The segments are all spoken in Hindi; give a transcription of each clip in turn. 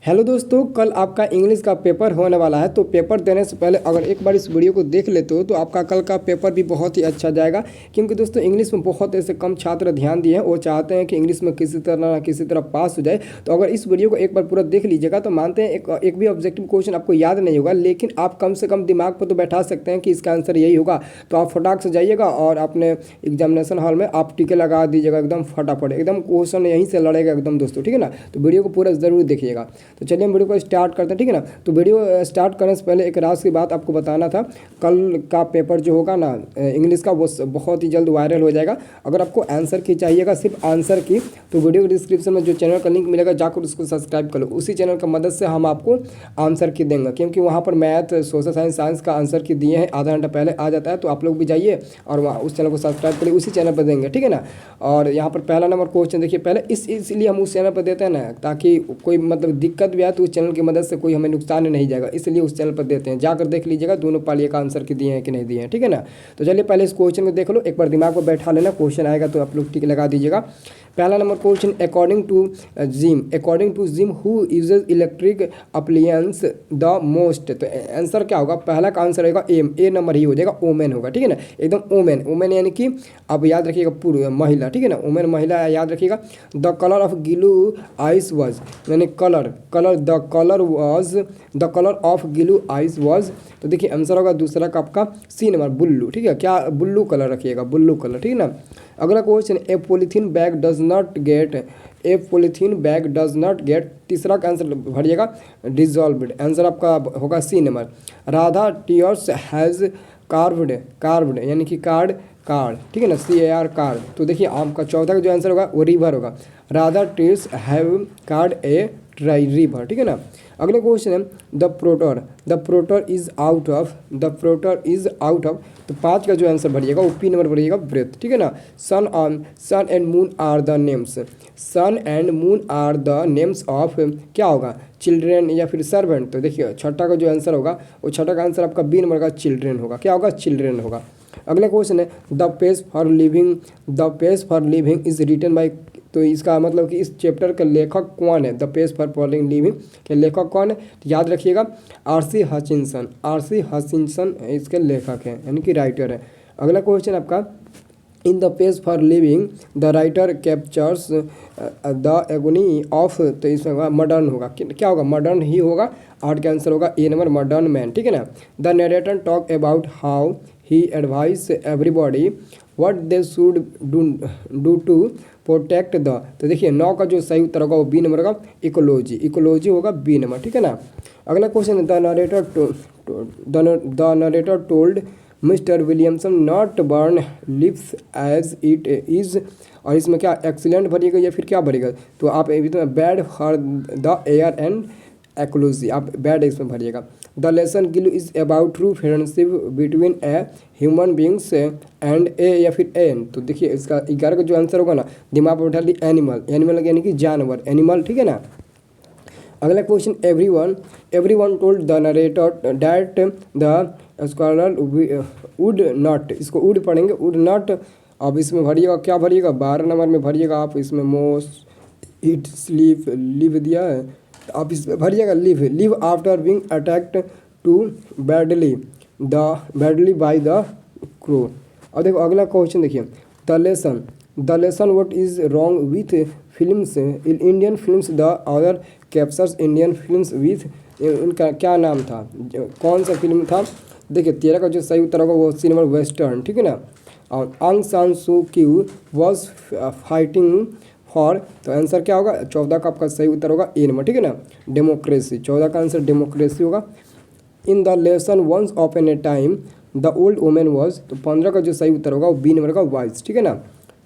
हेलो दोस्तों, कल आपका इंग्लिश का पेपर होने वाला है। तो पेपर देने से पहले अगर एक बार इस वीडियो को देख लेते हो तो आपका कल का पेपर भी बहुत ही अच्छा जाएगा। क्योंकि दोस्तों इंग्लिश में बहुत ऐसे कम छात्र ध्यान दिए हैं, वो चाहते हैं कि इंग्लिश में किसी तरह ना किसी तरह पास हो जाए। तो अगर इस वीडियो को एक बार पूरा देख लीजिएगा तो मानते हैं एक भी ऑब्जेक्टिव क्वेश्चन आपको याद नहीं होगा, लेकिन आप कम से कम दिमाग पर तो बैठा सकते हैं कि इसका आंसर यही होगा। तो आप फटाक से जाइएगा और अपने एग्जामिनेशन हॉल में आप टिके लगा दीजिएगा एकदम फटाफट, एकदम क्वेश्चन यहीं से लड़ेगा एकदम दोस्तों, ठीक है ना। तो वीडियो को पूरा जरूर देखिएगा। तो चलिए हम वीडियो को स्टार्ट करते हैं, ठीक है ना। तो वीडियो स्टार्ट करने से पहले एक राज की बात आपको बताना था। कल का पेपर जो होगा ना इंग्लिश का, वो बहुत ही जल्द वायरल हो जाएगा। अगर आपको आंसर की चाहिएगा, सिर्फ आंसर की, तो वीडियो के डिस्क्रिप्शन में जो चैनल का लिंक मिलेगा जाकर उसको सब्सक्राइब कर लो। उसी चैनल की मदद से हम आपको आंसर की देंगे, क्योंकि वहाँ पर मैथ, सोशल साइंस का आंसर की दिए हैं, आधा घंटा पहले आ जाता है। तो आप लोग भी जाइए और वहाँ उस चैनल को सब्सक्राइब करिए, उसी चैनल पर देंगे, ठीक है ना। और यहाँ पर पहला नंबर क्वेश्चन देखिए, पहले इसलिए हम उस चैनल पर देते हैं ना, ताकि कोई मतलब दिक्कत भी आए तो उस चैनल की मदद से कोई हमें नुकसान नहीं जाएगा, इसलिए उस चैनल पर देते हैं। जाकर देख लीजिएगा दोनों पालिए का आंसर की दिए हैं कि नहीं दिए हैं, ठीक है ना। तो चलिए पहले इस क्वेश्चन को देख लो, एक बार दिमाग को बैठा लेना, क्वेश्चन आएगा तो आप लोग टिक लगा दीजिएगा। पहला number question, according to Jim who uses electric appliance the most. तो आंसर क्या होगा, पहला का आंसर होगा ए नंबर ही हो जाएगा, ओमेन होगा, ठीक है ना, एकदम ओमेन यानी कि अब याद रखिएगा पूर्व महिला, ठीक है ना, ओमेन महिला याद रखिएगा। The colour of Gillu eyes was, यानी the colour of Gillu eyes was. तो देखिए आंसर होगा दूसरा का आपका सी नंबर ब्लू, ठीक है, क्या ब्लू कलर रखिएगा, ब्लू कलर, ठीक है ना। अगला question, a polythene bag does not get, तीसरा का आंसर भरिएगा डिजॉल्व्ड, आंसर आपका होगा C number. Radha tears has carved यानी कि कार्ड, ठीक है ना, CAR कार्ड। तो देखिए आपका चौथा का जो आंसर होगा वो रिवर होगा, Radha tears have card a river, ठीक है ना। अगला क्वेश्चन है, द प्रोटर इज आउट ऑफ, तो पाँच का जो आंसर भरिएगा वो पी नंबर भरिएगा ब्रेथ, ठीक है ना। Sun and moon are the names of, क्या होगा, चिल्ड्रेन या फिर सर्वेंट। तो देखिए छठा का जो आंसर होगा वो छठा का आंसर आपका बी नंबर का चिल्ड्रेन होगा, क्या होगा, चिल्ड्रेन होगा। अगला क्वेश्चन है, the page for living is written by, तो इसका मतलब कि इस चैप्टर का लेखक कौन है, द पेज फॉर लिविंग के लेखक कौन है, तो याद रखिएगा R.C. हचिंसन इसके लेखक हैं, यानी कि राइटर है। अगला क्वेश्चन आपका, in the page for living the writer captures the agony of, तो इसमें मॉडर्न होगा, क्या होगा, मॉडर्न ही होगा। आठ का आंसर होगा ए नंबर मॉडर्न मैन, ठीक है ना। The narrator talk about how he advice everybody what they should do to protect the, तो देखिए 9 का जो सही उत्तर होगा वो बी नंबर का इकोलॉजी होगा, बी नंबर, ठीक है ना। अगला question, the narrator told mister Williamson not burn lips as it is, और इसमें क्या एक्सीलेंट भरिएगा या फिर क्या भरिएगा, तो आप bad for the air and ecology, आप बैड इसमें भरिएगा। The lesson Gillu is about true friendship between a human beings and a या फिर एन, तो देखिए इसका 11 का जो आंसर होगा ना, दिमाग पर बैठा ली एनिमल यानी कि जानवर, एनिमल, ठीक है ना। अगला question, everyone told the narrator that the scholar would not, इसको वुड पढ़ेंगे, वुड नॉट। अब इसमें भरिएगा, क्या भरिएगा, 12 नंबर में भरिएगा आप, इसमें मोस्ट इट स्लीप लिव दिया है, तो आप इसमें भरिएगा live after being attacked too badly by the crow. और देखो अगला क्वेश्चन देखिए, the lesson what is wrong with films Indian films the other captures Indian films with, उनका क्या नाम था, कौन सा फिल्म था। देखिए 13 का जो सही उत्तर होगा वो सी नंबर वेस्टर्न, ठीक है ना। और आंग सान सू क्यू वॉज फाइटिंग फॉर, तो आंसर क्या होगा, 14 का आपका सही उत्तर होगा ए नंबर, ठीक है ना, डेमोक्रेसी, 14 का आंसर डेमोक्रेसी होगा। In the lesson once of an a time the old women was, तो 15 का जो सही उत्तर होगा वो बी नंबर का वाइज, ठीक है ना।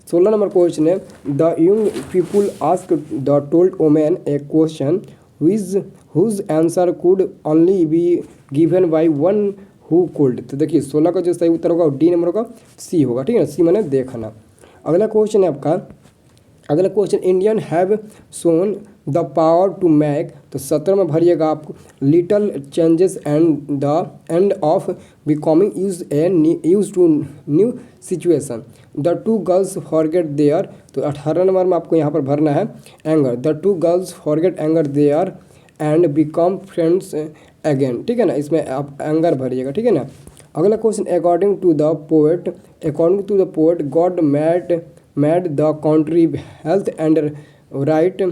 16 नंबर क्वेश्चन है, the young people ask the told women a question whose answer could only be given by one who could, तो देखिए 16 का जो सही उत्तर होगा डी नंबर का सी होगा, ठीक है ना, सी मैंने देखना। अगला क्वेश्चन है आपका, अगला question, Indian have shown the power to make, तो 17 में भरिएगा आपको little changes and the end of becoming use to new situation, the two girls forget there, तो 18 नंबर में आपको यहाँ पर भरना है anger, the two girls forget anger there and become friends again, ठीक है ना, इसमें आप एंगर भरिएगा, ठीक है ना। अगला question, according to the poet God made the country health and right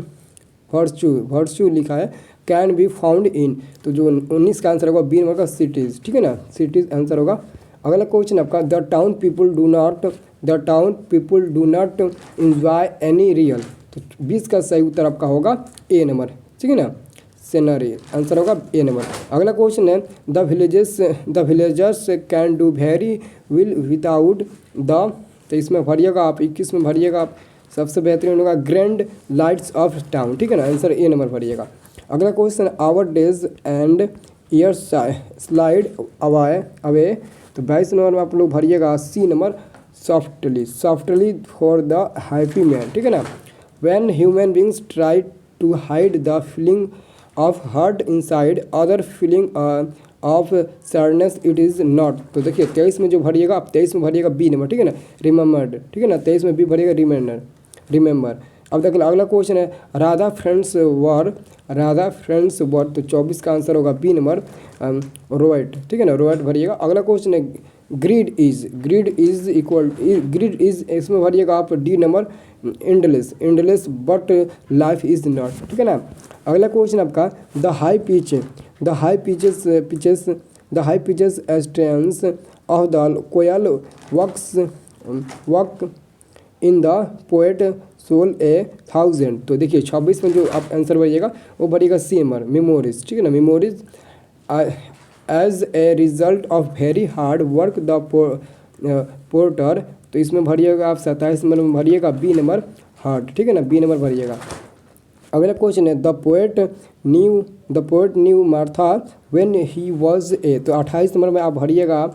virtue लिखा है कैन बी फाउंड इन, तो जो 19 का आंसर होगा बी नंबर का सिटीज़, ठीक है ना, सिटीज़ आंसर होगा। अगला क्वेश्चन आपका, the town people do not enjoy any real, तो 20 का सही उत्तर आपका होगा ए नंबर, ठीक है ना, सेनरी आंसर होगा ए नंबर। अगला क्वेश्चन है, the villagers can do very will without the, तो इसमें भरिएगा आप 21 में भरिएगा आप, सबसे बेहतरीन होगा ग्रैंड लाइट्स ऑफ टाउन, ठीक है ना, आंसर ए नंबर भरिएगा। अगला question, our days and years slide away, तो 22 नंबर में आप लोग भरिएगा C number, softly for the happy man, ठीक है ना। When human beings try to hide the feeling of hurt inside other feeling of sadness it is not, तो देखिए 23 में जो भरिएगा आप 23 में भरिएगा बी नंबर, ठीक है ना, रिमेंबर्ड, ठीक है ना, 23 में बी भरिएगा रिमेंबर। अब देखो अगला क्वेश्चन है, राधा फ्रेंड्स वर, तो 24 का आंसर होगा बी नंबर रोएट, ठीक है ना, रोएट भरिएगा। अगला क्वेश्चन है, ग्रीड इज इसमें भरिएगा आप D number endless but life is not, ठीक है ना। अगला क्वेश्चन आपका, the high pitches strains of the koyal work in the poet soul a thousand, तो देखिए 26 में जो आप आंसर भरिएगा वो भरिएगा सी नंबर मेमोरीज, ठीक है ना, memories as a result of very hard work the porter, तो इसमें भरिएगा आप 27 नंबर में भरिएगा बी नंबर हार्ट, ठीक है ना, बी नंबर भरिएगा। अगला क्वेश्चन है, the poet new Martha when he was a, तो 28 नंबर में आप भरिएगा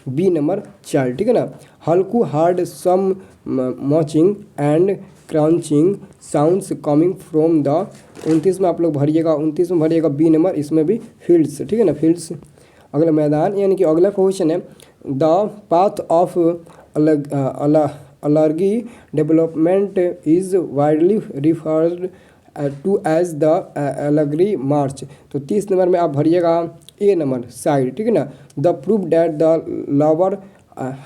बी नंबर चाइल्ड, ठीक है ना। Halku heard some munching and crunching sounds coming from the, 29 में आप लोग भरिएगा 29 में भरिएगा बी नंबर, इसमें भी फील्ड्स, ठीक है ना, फील्ड्स। अगला मैदान, यानी कि अगला क्वेश्चन है, the path of allergy development is widely referred to as the allergy march, तो 30 नंबर में आप भरिएगा ए नंबर साइड, ठीक है ना। The proof that the lover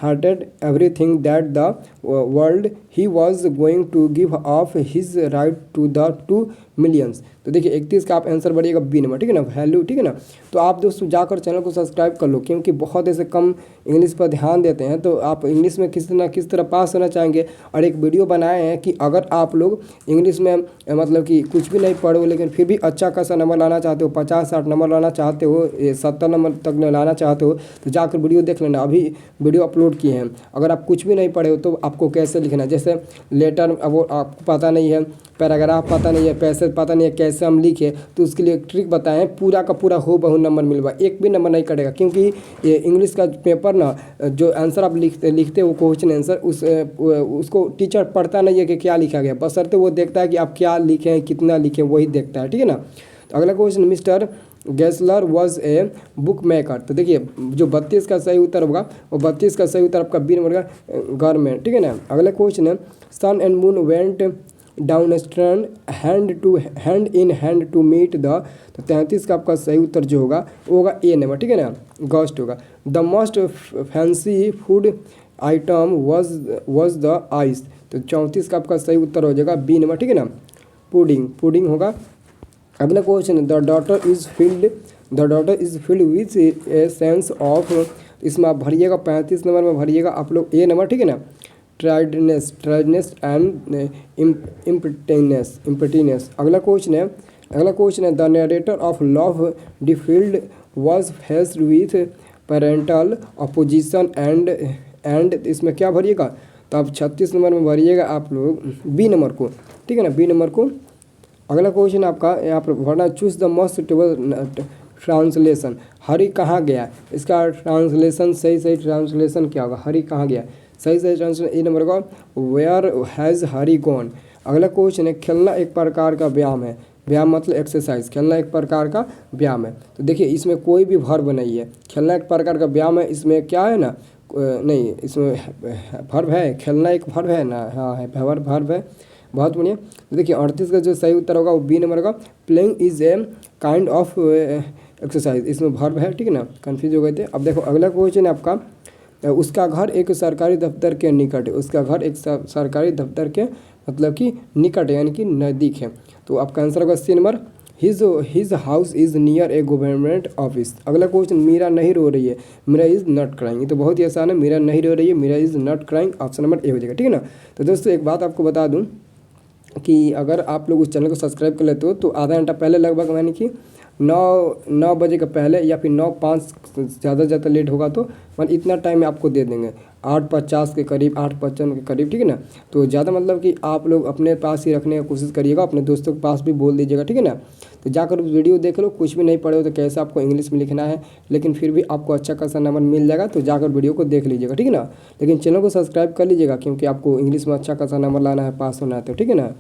hated everything that the world he was going to give off his right to the 2 millions, तो देखिए 31 का आप आंसर बढ़िएगा बी नंबर, ठीक है ना, वैल्यू, ठीक है ना। तो आप दोस्तों जाकर चैनल को सब्सक्राइब कर लो, क्योंकि बहुत ऐसे कम इंग्लिश पर ध्यान देते हैं, तो आप इंग्लिश में किस तरह पास होना चाहेंगे। और एक वीडियो बनाए हैं कि अगर आप लोग इंग्लिश में मतलब कि कुछ भी नहीं पढ़ो लेकिन फिर भी अच्छा खासा नंबर लाना चाहते हो, 50-60 नंबर लाना चाहते हो, 70 नंबर तक लाना चाहते हो, तो जाकर वीडियो देख लेना, अभी वीडियो अपलोड किए हैं। अगर आप कुछ भी नहीं पढ़े हो तो आपको कैसे लिखना है, जैसे लेटर अब वो आपको पता नहीं है, पैराग्राफ पता नहीं है, पैसेज पता नहीं है, कैसे हम लिखे, तो उसके लिए एक ट्रिक बताएं, पूरा का पूरा हो बहु नंबर मिलवा, एक भी नंबर नहीं कटेगा, क्योंकि ये इंग्लिश का पेपर ना, जो आंसर आप लिखते हो क्वेश्चन आंसर, उसको टीचर पढ़ता नहीं है कि क्या लिखा गया, बशर्ते वो देखता है कि आप क्या लिखे हैं, कितना लिखे, वही देखता है, ठीक है ना। तो अगला question, mister Gessler was a book maker, तो देखिए जो 32 का सही उत्तर होगा वो 32 का सही उत्तर आपका बी नंबर का गवर्नमेंट, ठीक है ना। अगला क्वेश्चन है, sun and moon went down strand hand in hand to meet the, तो 33 का आपका सही उत्तर जो होगा वो होगा ए नंबर, ठीक है ना, गोस्ट होगा। The most fancy food item was the ice, तो 34 का आपका सही उत्तर हो जाएगा बी नंबर, ठीक है ना, पुडिंग होगा। अगला question, the daughter is filled with a sense of, इसमें आप भरिएगा 35 नंबर में भरिएगा आप लोग ए नंबर, ठीक है ना, ट्राइडनेस एंड इम्पटीनेस। अगला क्वेश्चन है, the narrator of love डिफील्ड was faced with parental opposition and इसमें क्या भरिएगा, तो आप 36 नंबर में भरिएगा आप लोग बी नंबर को, ठीक है ना, बी नंबर को। अगला क्वेश्चन आपका यहाँ पर भरना, choose the most suitable translation, Hari कहाँ गया, इसका ट्रांसलेशन सही ट्रांसलेशन क्या होगा, हरी कहाँ गया, सही ट्रांसलेशन ए नंबर का, वेयर हैज़ हरी गॉन। अगला क्वेश्चन है, खेलना एक प्रकार का व्यायाम है, व्यायाम मतलब एक्सरसाइज, खेलना एक प्रकार का व्यायाम है, तो देखिए इसमें कोई भी वर्ब नहीं है, खेलना एक प्रकार का व्यायाम है, इसमें क्या है ना, नहीं इसमें वर्ब है, खेलना एक वर्ब है ना, हाँ है वर्ब है, बहुत बढ़िया। तो देखिए 38 का जो सही उत्तर होगा वो बी नंबर का, playing is a kind of exercise. इसमें वर्ब है, ठीक है ना, कन्फ्यूज हो गए थे। अब देखो अगला क्वेश्चन है आपका, उसका घर एक सरकारी दफ्तर के निकट है। उसका घर एक सरकारी दफ्तर के मतलब कि निकट है, यानी कि नज़दीक है। तो आपका आंसर होगा C number, his house is near a government office. अगला क्वेश्चन, मीरा नहीं रो रही है, मीरा इज़ नॉट क्राइंग। ये तो बहुत ही आसान है, मीरा नहीं रो रही है, Meera is not crying, option number A हो जाएगा, ठीक है ना। तो दोस्तों एक बात आपको बता दूं कि अगर आप लोग उस चैनल को सब्सक्राइब कर लेते हो तो आधा घंटा पहले लगभग, यानी कि 9 बजे का पहले या फिर 9:05 ज़्यादा से ज़्यादा लेट होगा तो मतलब इतना टाइम आपको दे देंगे, 8:50 के करीब, 8:55 के करीब, ठीक है ना। तो ज़्यादा मतलब कि आप लोग अपने पास ही रखने की कोशिश करिएगा, अपने दोस्तों के पास भी बोल दीजिएगा, ठीक है ना। तो जाकर वीडियो देख लो, कुछ भी नहीं पढ़े हो तो कैसे आपको इंग्लिश में लिखना है, लेकिन फिर भी आपको अच्छा खासा नंबर मिल जाएगा। तो जाकर वीडियो को देख लीजिएगा, ठीक है ना। लेकिन चैनल को सब्सक्राइब कर लीजिएगा, क्योंकि आपको इंग्लिश में अच्छा खासा नंबर लाना है, पास होना है, तो ठीक है ना।